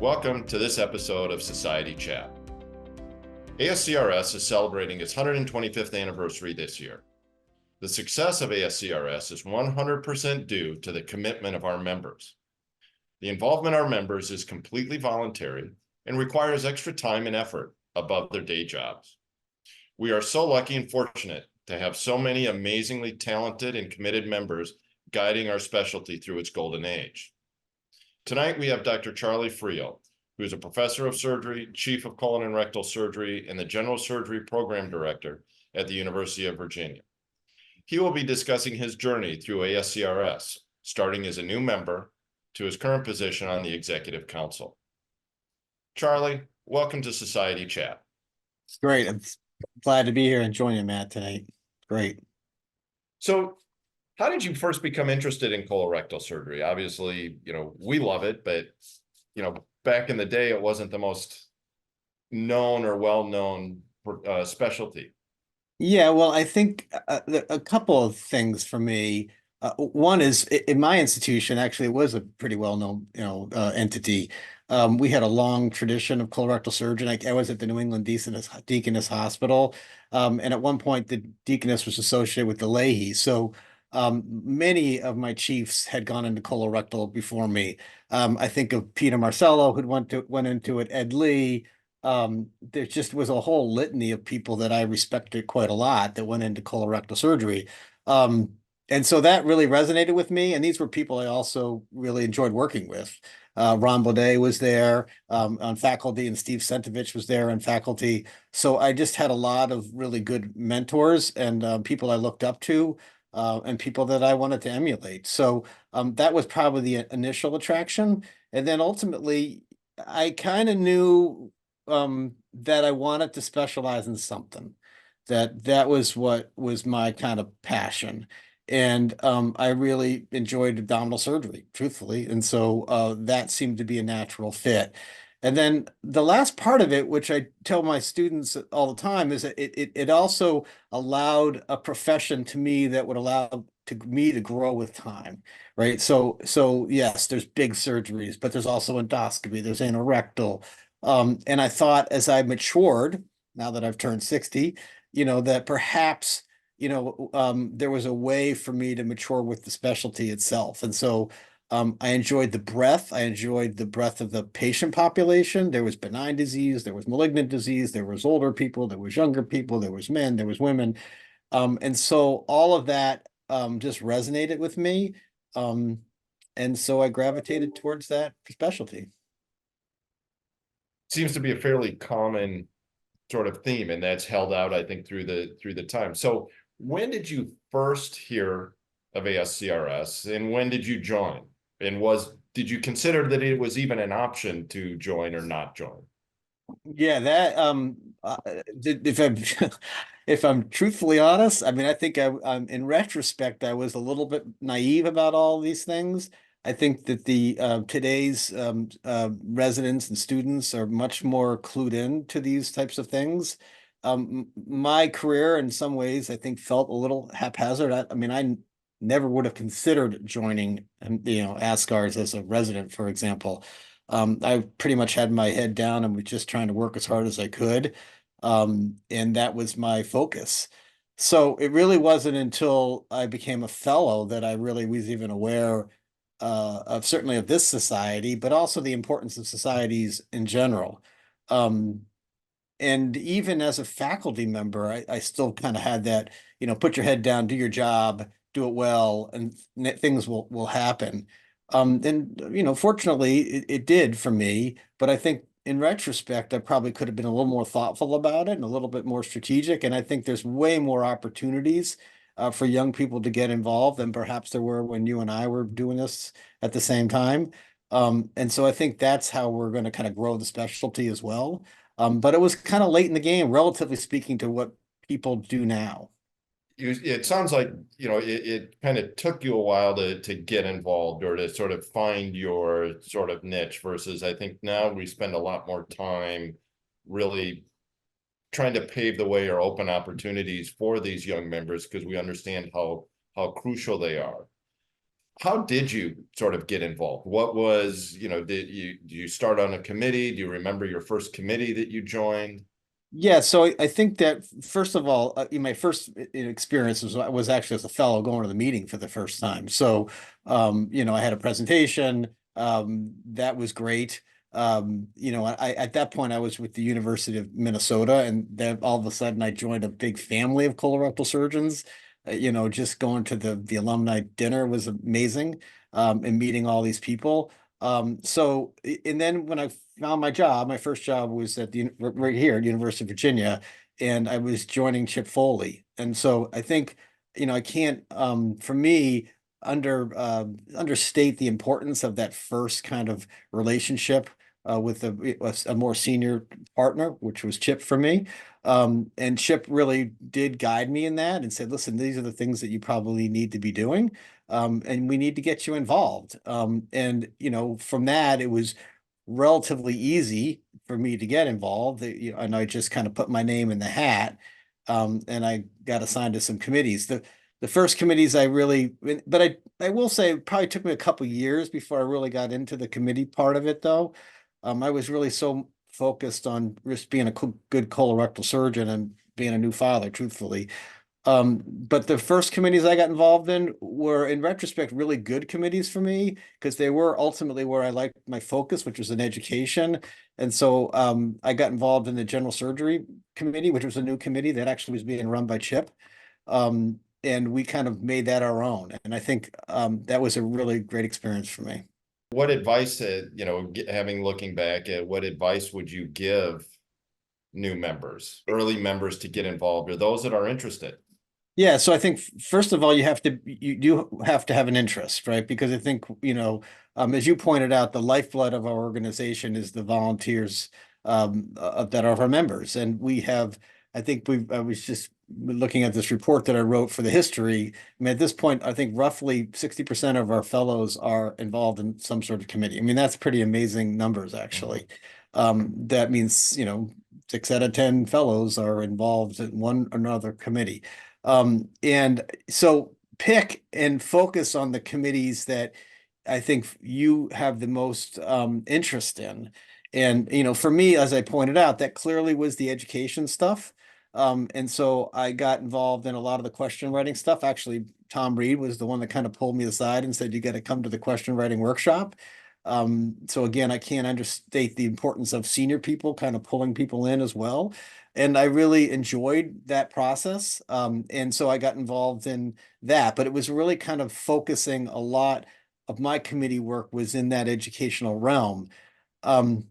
Welcome to this episode of Society Chat. ASCRS is celebrating its 125th anniversary this year. The success of ASCRS is 100% due to the commitment of our members. The involvement of our members is completely voluntary and requires extra time and effort above their day jobs. We are so lucky and fortunate to have so many amazingly talented and committed members guiding our specialty through its golden age. Tonight, we have Dr. Charlie Friel, who is a professor of surgery, chief of colon and rectal surgery, and the general surgery program director at the University of Virginia. He will be discussing his journey through ASCRS, starting as a new member to his current position on the executive council. Charlie, welcome to Society Chat. Great. I'm glad to be here and join you, Matt, tonight. Great. So, how did you first become interested in colorectal surgery? Obviously, we love it, but, back in the day, it wasn't the most known or well-known specialty. Yeah, well, I think a couple of things for me. One is in my institution, actually, it was a pretty well-known, entity. We had a long tradition of colorectal surgery. I was at the New England Deaconess Hospital, and at one point, the deaconess was associated with the Leahy. So many of my chiefs had gone into colorectal before me. I think of Peter Marcello, who went into it, Ed Lee. There just was a whole litany of people that I respected quite a lot that went into colorectal surgery. And so that really resonated with me. And these were people I also really enjoyed working with. Ron Baudet was there on faculty, and Steve Sentovich was there on faculty. So I just had a lot of really good mentors and people I looked up to and people that I wanted to emulate. So that was probably the initial attraction. And then ultimately, I kind of knew that I wanted to specialize in something. That was what was my kind of passion. And I really enjoyed abdominal surgery, truthfully. And so that seemed to be a natural fit. And then the last part of it, which I tell my students all the time, is that it also allowed a profession to me that would allow me to grow with time, right? So yes, there's big surgeries, but there's also endoscopy, there's anorectal. And I thought as I matured, now that I've turned 60, that perhaps there was a way for me to mature with the specialty itself. And so I enjoyed the breadth. I enjoyed the breadth of the patient population. There was benign disease, there was malignant disease, there was older people, there was younger people, there was men, there was women. And so all of that just resonated with me. And so I gravitated towards that specialty. Seems to be a fairly common sort of theme, and that's held out, I think, through the time. So when did you first hear of ASCRS, and when did you join? And did you consider that it was even an option to join or not join? Yeah, that if I'm truthfully honest, I mean, I think in retrospect, I was a little bit naive about all these things. I think that the today's residents and students are much more clued in to these types of things. My career, in some ways, I think felt a little haphazard. I mean, I never would have considered joining, ASCRS as a resident, for example. I pretty much had my head down and was just trying to work as hard as I could. And that was my focus. So it really wasn't until I became a fellow that I really was even aware of certainly of this society, but also the importance of societies in general. And even as a faculty member, I still kind of had that, put your head down, do your job, do it well, and things will happen. And fortunately, it did for me. But I think in retrospect, I probably could have been a little more thoughtful about it and a little bit more strategic. And I think there's way more opportunities for young people to get involved than perhaps there were when you and I were doing this at the same time. And so I think that's how we're going to kind of grow the specialty as well. But it was kind of late in the game, relatively speaking, to what people do now. It sounds like, it kind of took you a while to get involved or to sort of find your sort of niche, versus I think now we spend a lot more time really trying to pave the way or open opportunities for these young members because we understand how crucial they are. how did you sort of get involved? What was, did you start on a committee? Do you remember your first committee that you joined? Yeah, so I think that first of all, in my first experience was actually as a fellow going to the meeting for the first time. So, I had a presentation. That was great. I at that point I was with the University of Minnesota, and then all of a sudden I joined a big family of colorectal surgeons. Just going to the alumni dinner was amazing, and meeting all these people. And then when I found my job, my first job was at right here at University of Virginia, and I was joining Chip Foley. And so I think, I can't, for me, understate the importance of that first kind of relationship with a more senior partner, which was Chip for me. And Chip really did guide me in that and said, listen, these are the things that you probably need to be doing. And we need to get you involved. And from that, it was relatively easy for me to get involved. And I just kind of put my name in the hat, and I got assigned to some committees. The first committees I really, but I will say it probably took me a couple years before I really got into the committee part of it, though. I was really so focused on just being a good colorectal surgeon and being a new father, truthfully. But the first committees I got involved in were, in retrospect, really good committees for me because they were ultimately where I liked my focus, which was in education. And so I got involved in the general surgery committee, which was a new committee that actually was being run by Chip. And we kind of made that our own. And I think that was a really great experience for me. What advice, having looking back at what advice would you give new members, early members to get involved, or those that are interested? Yeah, so I think first of all, you do have to have an interest, right? Because I think, as you pointed out, the lifeblood of our organization is the volunteers that are our members. And I was just looking at this report that I wrote for the history. I mean, at this point, I think roughly 60% of our fellows are involved in some sort of committee. I mean, that's pretty amazing numbers, actually. That means, 6 out of 10 fellows are involved in one or another committee. And so pick and focus on the committees that I think you have the most interest in. And, for me, as I pointed out, that clearly was the education stuff. And so I got involved in a lot of the question writing stuff. Actually, Tom Reed was the one that kind of pulled me aside and said, you got to come to the question writing workshop. So again, I can't understate the importance of senior people kind of pulling people in as well. And I really enjoyed that process. And so I got involved in that, but it was really kind of focusing a lot of my committee work was in that educational realm. Um,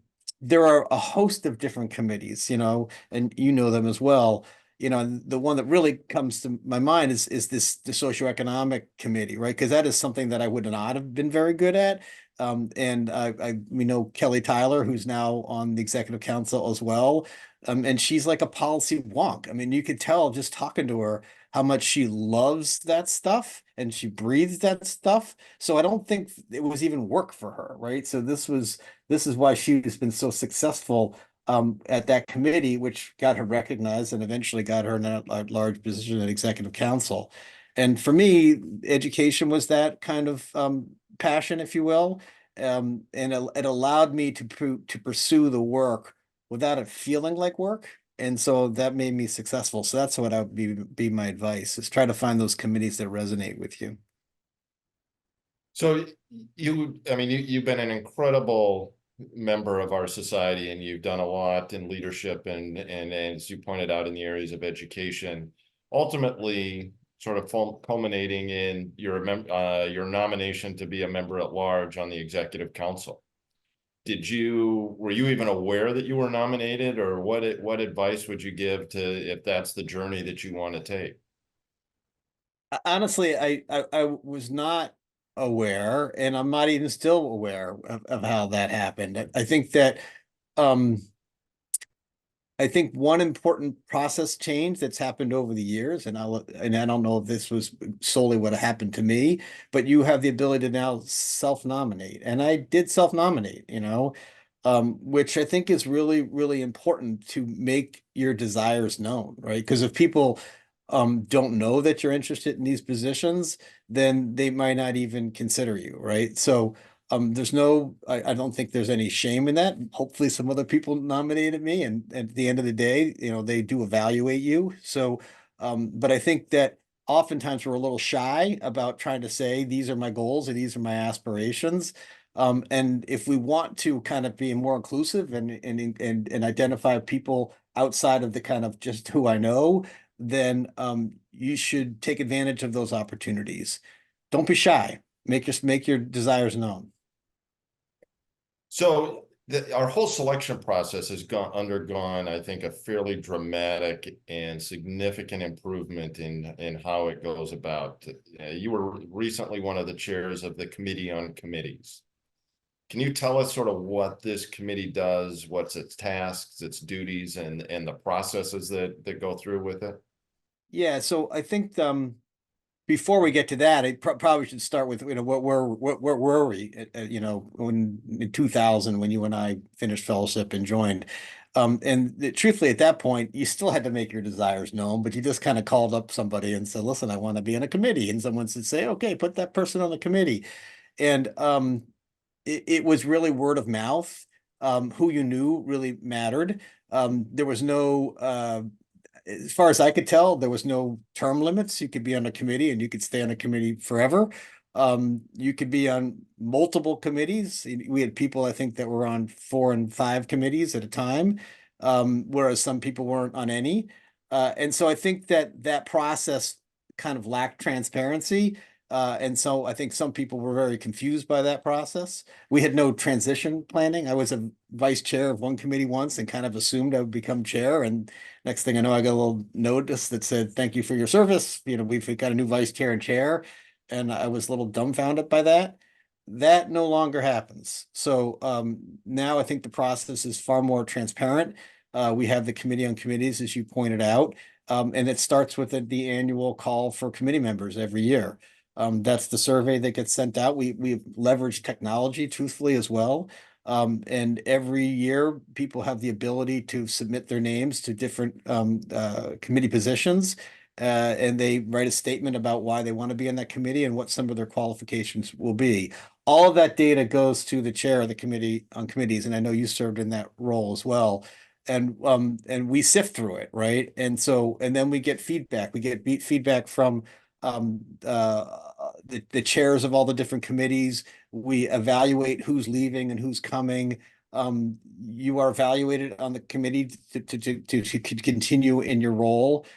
there are a host of different committees, and you know them as well. And the one that really comes to my mind is the socioeconomic committee, right? Because that is something that I would not have been very good at. And we know Kelly Tyler, who's now on the executive council as well. And she's like a policy wonk. I mean, you could tell just talking to her how much she loves that stuff and she breathes that stuff. So I don't think it was even work for her, right? So this is why she's been so successful at that committee, which got her recognized and eventually got her in a large position at executive council. And for me, education was that kind of passion, if you will. And it allowed me to pursue the work without it feeling like work. And so that made me successful. So that's what I would be my advice is try to find those committees that resonate with you. So you've been an incredible member of our society, and you've done a lot in leadership and as you pointed out in the areas of education, ultimately sort of culminating in your nomination to be a member at large on the executive council. Were you even aware that you were nominated, or what advice would you give to if that's the journey that you want to take? Honestly, I was not aware, and I'm not even still aware of how that happened. Um I think one important process change that's happened over the years, and I don't know if this was solely what happened to me, but you have the ability to now self-nominate. And I did self-nominate, which I think is really, really important to make your desires known, right? Because if people don't know that you're interested in these positions, then they might not even consider you, right? So there's no, I don't think there's any shame in that. Hopefully some other people nominated me, and at the end of the day, they do evaluate you. So, but I think that oftentimes we're a little shy about trying to say, these are my goals or these are my aspirations. And if we want to kind of be more inclusive and identify people outside of the kind of just who I know, then you should take advantage of those opportunities. Don't be shy. Make your desires known. So our whole selection process has undergone, I think, a fairly dramatic and significant improvement in how it goes about. You were recently one of the chairs of the Committee on Committees. Can you tell us sort of what this committee does, what's its tasks, its duties, and the processes that go through with it? Yeah, so I think before we get to that, I probably should start with what were we when in 2000 when you and I finished fellowship and joined. Truthfully, at that point, you still had to make your desires known, but you just kind of called up somebody and said, "Listen, I want to be in a committee," and someone would say, "Okay, put that person on the committee." And it was really word of mouth. Who you knew really mattered. There was no as far as I could tell, there was no term limits. You could be on a committee and you could stay on a committee forever. You could be on multiple committees. We had people, I think, that were on 4 and 5 committees at a time, whereas some people weren't on any. And so I think that process kind of lacked transparency. And so I think some people were very confused by that process. We had no transition planning. I was a vice chair of one committee once and kind of assumed I would become chair. And next thing I know, I got a little notice that said, "Thank you for your service. We've got a new vice chair and chair." And I was a little dumbfounded by that. That no longer happens. So now I think the process is far more transparent. We have the Committee on Committees, as you pointed out, and it starts with the annual call for committee members every year. That's the survey that gets sent out. We've leveraged technology, truthfully, as well. And every year, people have the ability to submit their names to different committee positions. And they write a statement about why they want to be in that committee and what some of their qualifications will be. All of that data goes to the chair of the Committee on Committees, and I know you served in that role as well. And we sift through it, right? And then we get feedback. We get feedback from the chairs of all the different committees. We evaluate who's leaving and who's coming. You are evaluated on the committee to continue in your role.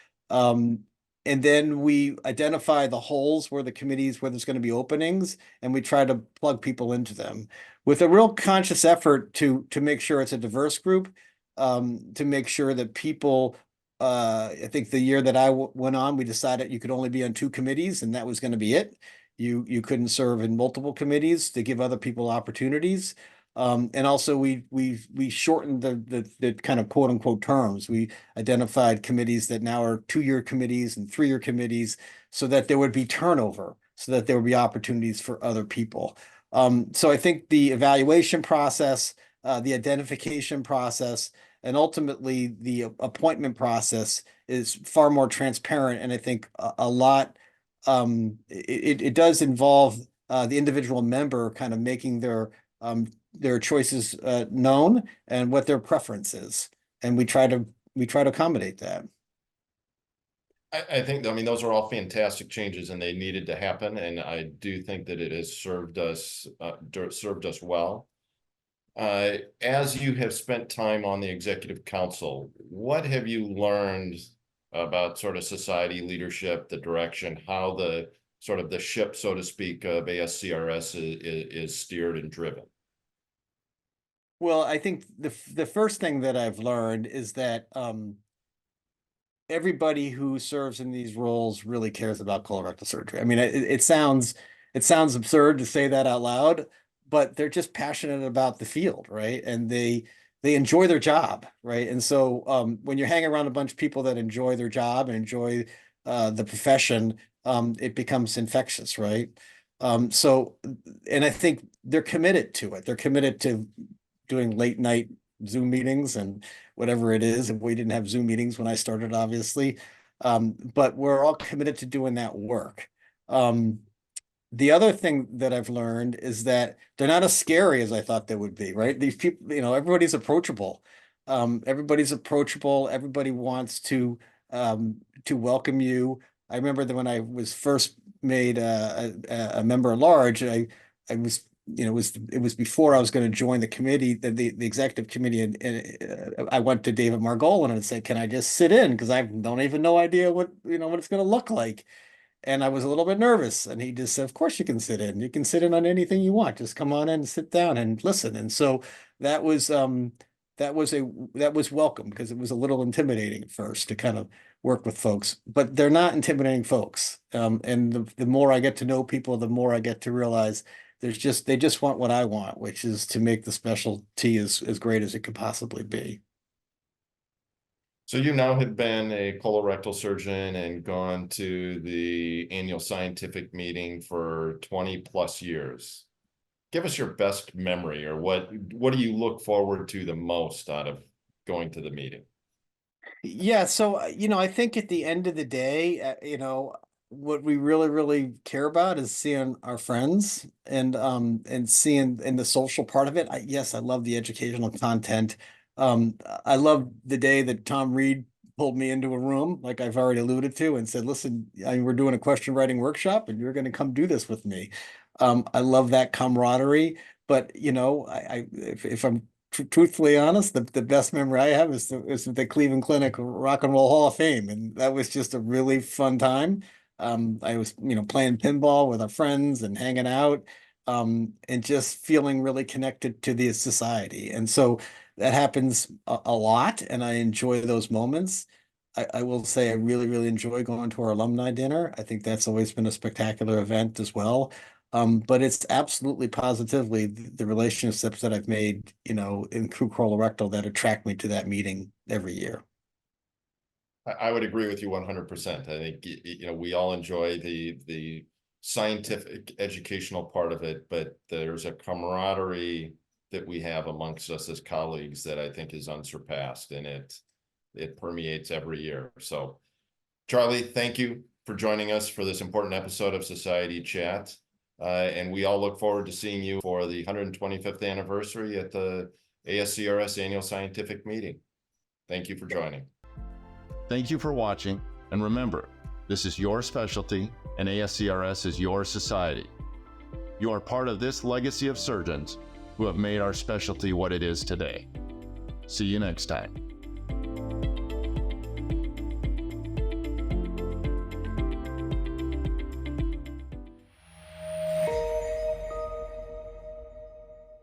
And then we identify the holes where there's going to be openings, and we try to plug people into them with a real conscious effort to make sure it's a diverse group, to make sure that people I think the year that I went on, we decided you could only be on 2 committees, and that was going to be it. You couldn't serve in multiple committees to give other people opportunities. And also we shortened the kind of quote unquote terms. We identified committees that now are 2-year committees and 3-year committees, so that there would be turnover, so that there would be opportunities for other people. So I think the evaluation process, the identification process, and ultimately the appointment process is far more transparent. And I think a lot, it does involve the individual member kind of making their choices known and what their preference is. And we try to accommodate that. I think, I mean, those are all fantastic changes and they needed to happen. And I do think that it has served us well. As you have spent time on the executive council, what have you learned about sort of society leadership, the direction, how the sort of the ship, so to speak, of ASCRS is steered and driven? Well, I think the first thing that I've learned is that everybody who serves in these roles really cares about colorectal surgery. I mean, it sounds absurd to say that out loud, but they're just passionate about the field, right? And they enjoy their job, right? And so when you're hanging around a bunch of people that enjoy their job and enjoy the profession, it becomes infectious, right? So, and I think they're committed to it. They're committed to doing late night Zoom meetings and whatever it is. And we didn't have Zoom meetings when I started, obviously. But we're all committed to doing that work. Um, the other thing that I've learned is that they're not as scary as I thought they would be, right? These people, everybody's approachable. Everybody's approachable. Everybody wants to welcome you. I remember that when I was first made a member at large, I was, it was before I was going to join the committee, the executive committee, and I went to David Margolin and said, "Can I just sit in? Because I don't even know idea what it's going to look like." And I was a little bit nervous. And he just said, "Of course you can sit in. You can sit in on anything you want. Just come on in and sit down and listen." And so that was that was welcome, because it was a little intimidating at first to kind of work with folks, but they're not intimidating folks. And the more I get to know people, the more I get to realize they just want what I want, which is to make the specialty as great as it could possibly be. So you now have been a colorectal surgeon and gone to the annual scientific meeting for 20 plus years. Give us your best memory, or what do you look forward to the most out of going to the meeting? Yeah, so I think at the end of the day, what we really, really care about is seeing our friends and seeing in the social part of it. Yes, I love the educational content. I love the day that Tom Reed pulled me into a room, like I've already alluded to, and said, "Listen, we're doing a question writing workshop, and you're going to come do this with me." I love that camaraderie, but if I'm truthfully honest, the best memory I have is the Cleveland Clinic Rock and Roll Hall of Fame, and that was just a really fun time. I was, playing pinball with our friends and hanging out, and just feeling really connected to the society. And so that happens a lot, and I enjoy those moments. I will say I really, really enjoy going to our alumni dinner. I think that's always been a spectacular event as well. But it's absolutely positively the relationships that I've made, in crew colorectal that attract me to that meeting every year. I would agree with you 100%. I think, we all enjoy the scientific educational part of it, but there's a camaraderie that we have amongst us as colleagues that I think is unsurpassed, and it permeates every year. So, Charlie, thank you for joining us for this important episode of Society Chat. And we all look forward to seeing you for the 125th anniversary at the ASCRS Annual Scientific Meeting. Thank you for joining. Thank you for watching, and remember, this is your specialty and ASCRS is your society. You are part of this legacy of surgeons who have made our specialty what it is today. See you next time.